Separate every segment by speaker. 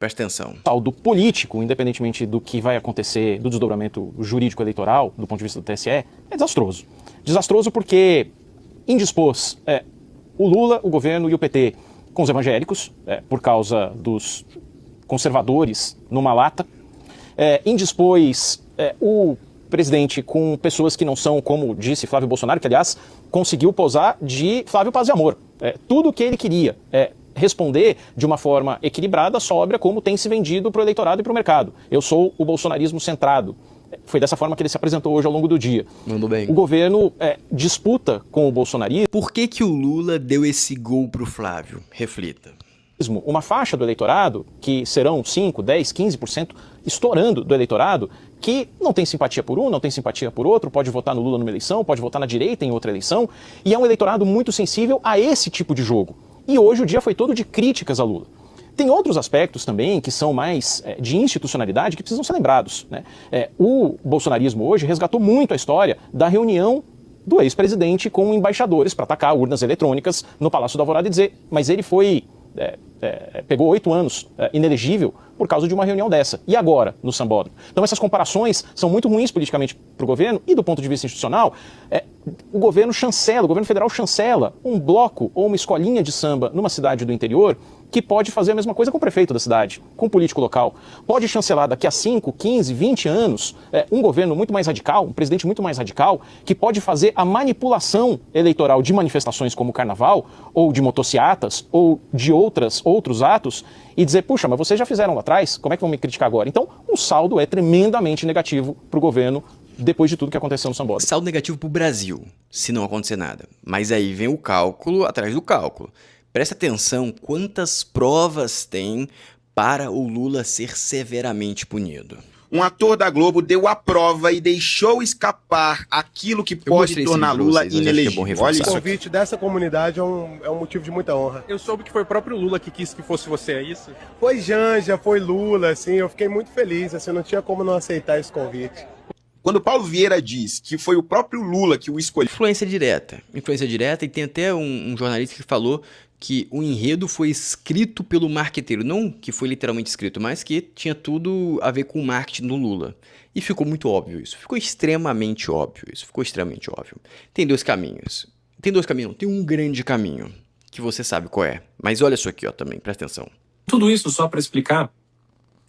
Speaker 1: Presta atenção.
Speaker 2: Do político, independentemente do que vai acontecer, do desdobramento jurídico eleitoral, do ponto de vista do TSE, é desastroso. Desastroso porque indispôs o Lula, o governo e o PT com os evangélicos, por causa dos conservadores numa lata, indispôs o presidente com pessoas que não são, como disse Flávio Bolsonaro, que aliás conseguiu posar de Flávio Paz e Amor. Tudo o que ele queria responder de uma forma equilibrada, sóbria, como tem se vendido para o eleitorado e para o mercado. Eu sou o bolsonarismo centrado. Foi dessa forma que ele se apresentou hoje ao longo do dia.
Speaker 1: Mandou bem.
Speaker 2: O governo disputa com o bolsonarismo.
Speaker 1: Por que o Lula deu esse gol pro Flávio? Reflita.
Speaker 2: Uma faixa do eleitorado, que serão 5, 10, 15%, estourando do eleitorado, que não tem simpatia por um, não tem simpatia por outro, pode votar no Lula numa eleição, pode votar na direita em outra eleição, e é um eleitorado muito sensível a esse tipo de jogo. E hoje o dia foi todo de críticas a Lula. Tem outros aspectos também que são mais de institucionalidade que precisam ser lembrados, né? O bolsonarismo hoje resgatou muito a história da reunião do ex-presidente com embaixadores para atacar urnas eletrônicas no Palácio da Alvorada e dizer, mas ele foi... pegou 8 anos inelegível por causa de uma reunião dessa. E agora, no Sambódromo? Então essas comparações são muito ruins politicamente para o governo e do ponto de vista institucional. O governo federal chancela um bloco ou uma escolinha de samba numa cidade do interior que pode fazer a mesma coisa com o prefeito da cidade, com o político local. Pode chancelar daqui a 5, 15, 20 anos um governo muito mais radical, um presidente muito mais radical, que pode fazer a manipulação eleitoral de manifestações como o Carnaval, ou de motociatas, ou de outros atos, e dizer, puxa, mas vocês já fizeram lá atrás, como é que vão me criticar agora? Então, o saldo é tremendamente negativo para o governo depois de tudo que aconteceu no Sambódromo.
Speaker 1: Saldo negativo para o Brasil, se não acontecer nada. Mas aí vem o cálculo atrás do cálculo. Presta atenção quantas provas tem para o Lula ser severamente punido.
Speaker 3: Um ator da Globo deu a prova e deixou escapar aquilo que pode tornar Lula inelegível. Olha isso.
Speaker 4: O convite dessa comunidade é um motivo de muita honra.
Speaker 5: Eu soube que foi o próprio Lula que quis que fosse você, é isso?
Speaker 4: Foi Janja, foi Lula, assim, eu fiquei muito feliz, assim, não tinha como não aceitar esse convite.
Speaker 3: Quando Paulo Vieira diz que foi o próprio Lula que o escolheu...
Speaker 1: Influência direta, e tem até um jornalista que falou que o enredo foi escrito pelo marqueteiro, não que foi literalmente escrito, mas que tinha tudo a ver com o marketing do Lula. E ficou muito óbvio isso, ficou extremamente óbvio. Tem dois caminhos, tem um grande caminho, que você sabe qual é. Mas olha isso aqui, ó, também, presta atenção.
Speaker 5: Tudo isso, só para explicar,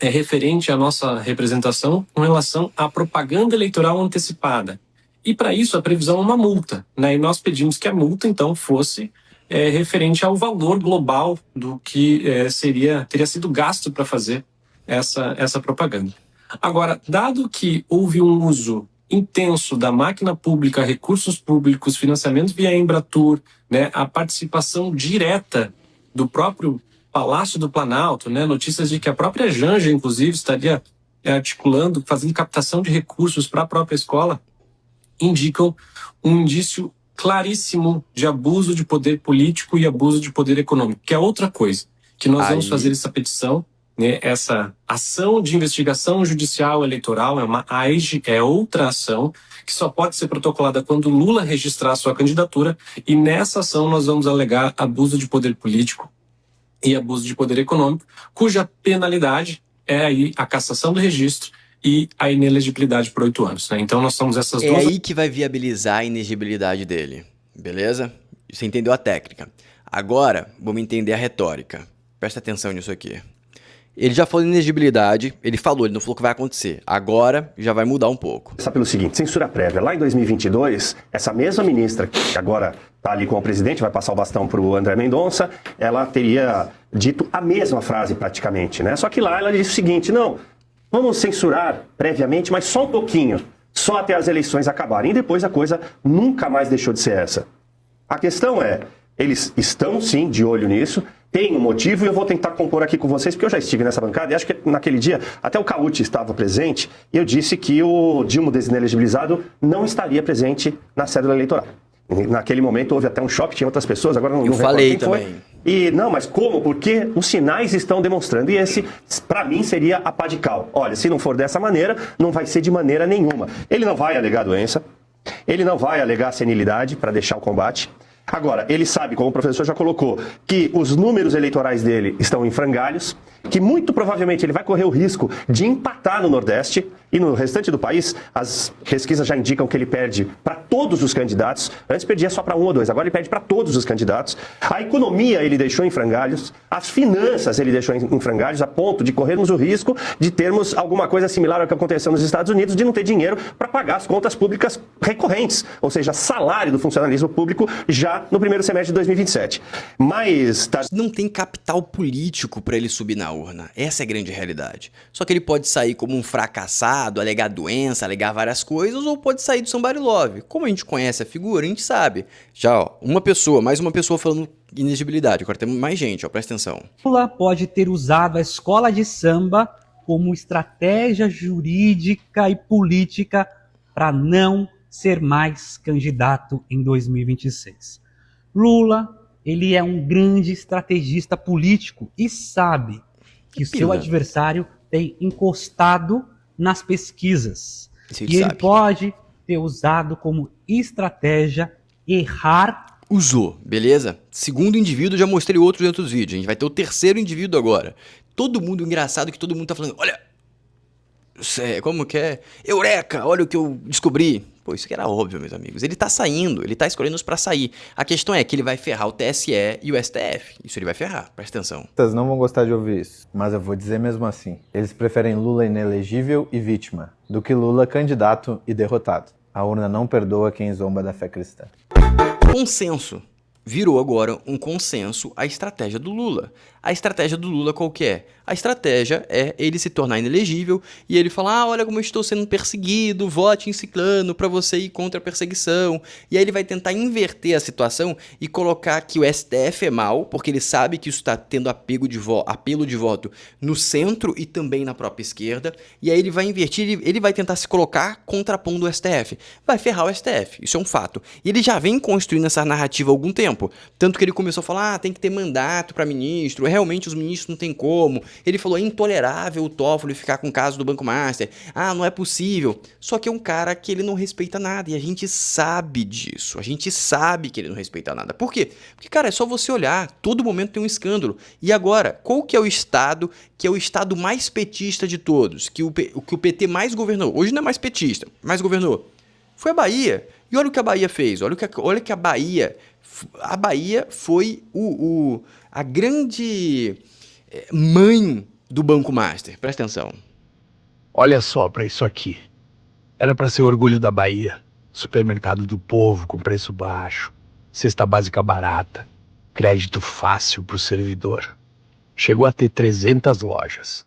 Speaker 5: é referente à nossa representação com relação à propaganda eleitoral antecipada. E para isso a previsão é uma multa, né? E nós pedimos que a multa, então, fosse referente ao valor global do que teria sido gasto para fazer essa propaganda. Agora, dado que houve um uso intenso da máquina pública, recursos públicos, financiamento via Embratur, né, a participação direta do próprio Palácio do Planalto, né, notícias de que a própria Janja, inclusive, estaria articulando, fazendo captação de recursos para a própria escola, indicam um indício claríssimo de abuso de poder político e abuso de poder econômico, que é outra coisa, que nós vamos fazer essa petição, né, essa ação de investigação judicial eleitoral, é uma AIGE, é outra ação, que só pode ser protocolada quando Lula registrar a sua candidatura, e nessa ação nós vamos alegar abuso de poder político e abuso de poder econômico, cuja penalidade é aí a cassação do registro e a inelegibilidade por 8 anos. Né? Então nós somos essas duas...
Speaker 1: É aí que vai viabilizar a inegibilidade dele, beleza? Você entendeu a técnica. Agora, vamos entender a retórica. Presta atenção nisso aqui. Ele já falou de inegibilidade, ele não falou que vai acontecer. Agora, já vai mudar um pouco.
Speaker 6: Só pelo seguinte, censura prévia. Lá em 2022, essa mesma ministra, que agora está ali com o presidente, vai passar o bastão para o André Mendonça, ela teria dito a mesma frase praticamente, né? Só que lá ela disse o seguinte, não... Vamos censurar previamente, mas só um pouquinho, só até as eleições acabarem. E depois a coisa nunca mais deixou de ser essa. A questão é, eles estão sim de olho nisso, tem um motivo e eu vou tentar compor aqui com vocês, porque eu já estive nessa bancada e acho que naquele dia até o Cauti estava presente e eu disse que o Dilma desinelegibilizado não estaria presente na cédula eleitoral. Naquele momento houve até um choque, tinha outras pessoas, agora não recordo
Speaker 1: falei
Speaker 6: quem
Speaker 1: também.
Speaker 6: foi. E não, mas como? Porque os sinais estão demonstrando. E esse, para mim, seria a pá de cal. Olha, se não for dessa maneira, não vai ser de maneira nenhuma. Ele não vai alegar doença, ele não vai alegar senilidade para deixar o combate. Agora, ele sabe, como o professor já colocou, que os números eleitorais dele estão em frangalhos, que muito provavelmente ele vai correr o risco de empatar no Nordeste e no restante do país. As pesquisas já indicam que ele perde para todos os candidatos. Antes perdia só para um ou dois, agora ele perde para todos os candidatos. A economia ele deixou em frangalhos, as finanças ele deixou em frangalhos, a ponto de corrermos o risco de termos alguma coisa similar ao que aconteceu nos Estados Unidos, de não ter dinheiro para pagar as contas públicas recorrentes, ou seja, salário do funcionalismo público já no primeiro semestre de 2027. Mas
Speaker 1: não tem capital político para ele subir na urna. Essa é a grande realidade. Só que ele pode sair como um fracassado, alegar doença, alegar várias coisas, ou pode sair do somebody love. Como a gente conhece a figura, a gente sabe. Já, ó, mais uma pessoa falando inelegibilidade. Agora temos mais gente, ó, presta atenção.
Speaker 7: Lula pode ter usado a escola de samba como estratégia jurídica e política para não ser mais candidato em 2026. Lula, ele é um grande estrategista político e sabe que o seu adversário tem encostado nas pesquisas. E ele pode ter usado como estratégia errar.
Speaker 1: Usou, beleza? Segundo indivíduo, já mostrei outros dentro dos vídeos. A gente vai ter o terceiro indivíduo agora. Todo mundo, engraçado que todo mundo tá falando, olha, como que é? Eureka, olha o que eu descobri. Pô, isso que era óbvio, meus amigos. Ele tá saindo, ele tá escolhendo-os pra sair. A questão é que ele vai ferrar o TSE e o STF. Isso ele vai ferrar, presta atenção.
Speaker 8: Vocês não vão gostar de ouvir isso, mas eu vou dizer mesmo assim. Eles preferem Lula inelegível e vítima, do que Lula candidato e derrotado. A urna não perdoa quem zomba da fé cristã.
Speaker 1: Consenso. Virou agora um consenso a estratégia do Lula. A estratégia do Lula qual que é? A estratégia é ele se tornar inelegível e ele falar, olha como eu estou sendo perseguido, vote em ciclano para você ir contra a perseguição. E aí ele vai tentar inverter a situação e colocar que o STF é mal, porque ele sabe que isso está tendo apelo de voto no centro e também na própria esquerda. E aí ele vai invertir, ele vai tentar se colocar contrapondo o STF. Vai ferrar o STF, isso é um fato. E ele já vem construindo essa narrativa há algum tempo. Tanto que ele começou a falar, tem que ter mandato para ministro, realmente os ministros não tem como. Ele falou, é intolerável o Toffoli ficar com o caso do Banco Master. Ah, não é possível. Só que é um cara que ele não respeita nada e a gente sabe disso. A gente sabe que ele não respeita nada. Por quê? Porque, cara, é só você olhar. Todo momento tem um escândalo. E agora, qual que é o estado que é o estado mais petista de todos? Que o PT mais governou. Hoje não é mais petista, mais governou. Foi a Bahia. E olha o que a Bahia fez. Olha que a Bahia... A Bahia foi a grande mãe do Banco Master. Presta atenção.
Speaker 9: Olha só para isso aqui. Era para ser orgulho da Bahia. Supermercado do povo com preço baixo. Cesta básica barata. Crédito fácil para o servidor. Chegou a ter 300 lojas.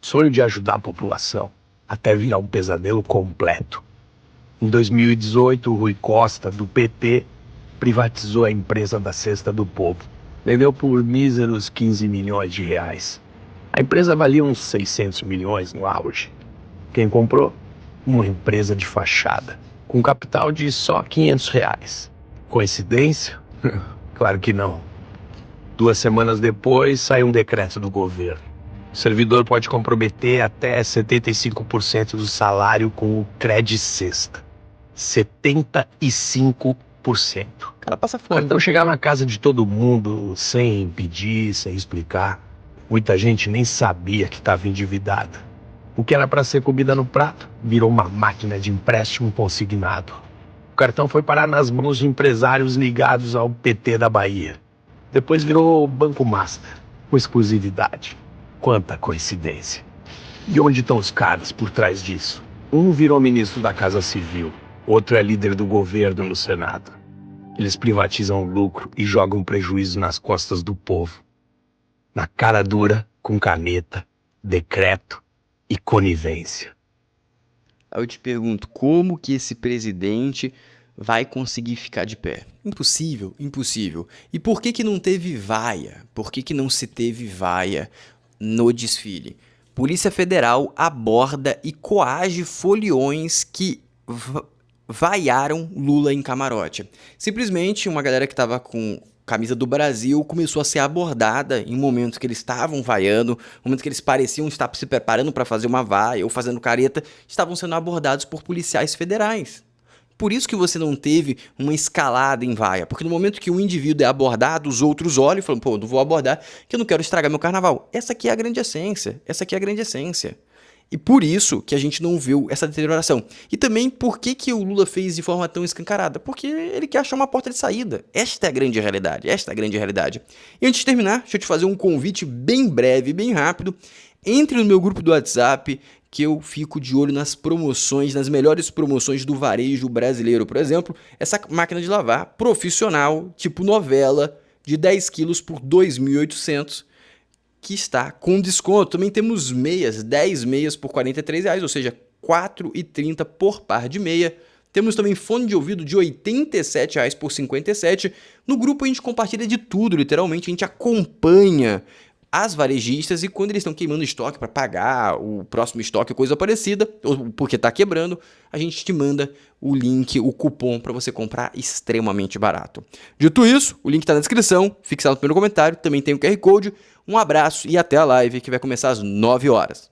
Speaker 9: Sonho de ajudar a população. Até virar um pesadelo completo. Em 2018, o Rui Costa, do PT, privatizou a empresa da Cesta do Povo. Vendeu por míseros 15 milhões de reais. A empresa valia uns 600 milhões no auge. Quem comprou? Uma empresa de fachada, com capital de só 500 reais. Coincidência? Claro que não. 2 semanas depois, saiu um decreto do governo. O servidor pode comprometer até 75% do salário com o Cred Cesta. 75%.
Speaker 1: O cara passa fome.
Speaker 9: Então chegar na casa de todo mundo sem pedir, sem explicar. Muita gente nem sabia que estava endividada. O que era para ser comida no prato virou uma máquina de empréstimo consignado. O cartão foi parar nas mãos de empresários ligados ao PT da Bahia. Depois virou Banco Master, com exclusividade. Quanta coincidência. E onde estão os caras por trás disso? Um virou ministro da Casa Civil. Outro é líder do governo no Senado. Eles privatizam o lucro e jogam prejuízo nas costas do povo. Na cara dura, com caneta, decreto e conivência.
Speaker 1: Aí eu te pergunto, como que esse presidente vai conseguir ficar de pé? Impossível, impossível. E por que não teve vaia? Por que não se teve vaia no desfile? Polícia Federal aborda e coage foliões que vaiaram Lula em camarote. Simplesmente uma galera que estava com camisa do Brasil começou a ser abordada em momentos que eles estavam vaiando, momentos que eles pareciam estar se preparando para fazer uma vaia ou fazendo careta, estavam sendo abordados por policiais federais. por isso que você não teve uma escalada em vaia, porque no momento que um indivíduo é abordado, os outros olham e falam, pô, não vou abordar, que eu não quero estragar meu carnaval. Essa aqui é a grande essência, essa aqui é a grande essência. E por isso que a gente não viu essa deterioração. E também por que o Lula fez de forma tão escancarada? Porque ele quer achar uma porta de saída. Esta é a grande realidade, esta é a grande realidade. E antes de terminar, deixa eu te fazer um convite bem breve, bem rápido. Entre no meu grupo do WhatsApp, que eu fico de olho nas promoções, nas melhores promoções do varejo brasileiro. Por exemplo, essa máquina de lavar profissional, tipo novela, de 10 quilos por R$ 2.800, que está com desconto. Também temos meias, 10 meias por R$ 43, ou seja, R$ 4,30 por par de meia. Temos também fone de ouvido de R$ 87 por R$ 57. No grupo a gente compartilha de tudo, literalmente, a gente acompanha as varejistas e quando eles estão queimando estoque para pagar o próximo estoque, coisa parecida, ou porque está quebrando, a gente te manda o link, o cupom para você comprar extremamente barato. Dito isso, o link está na descrição, fixado no primeiro comentário, também tem o QR Code. Um abraço e até a live que vai começar às 9 horas.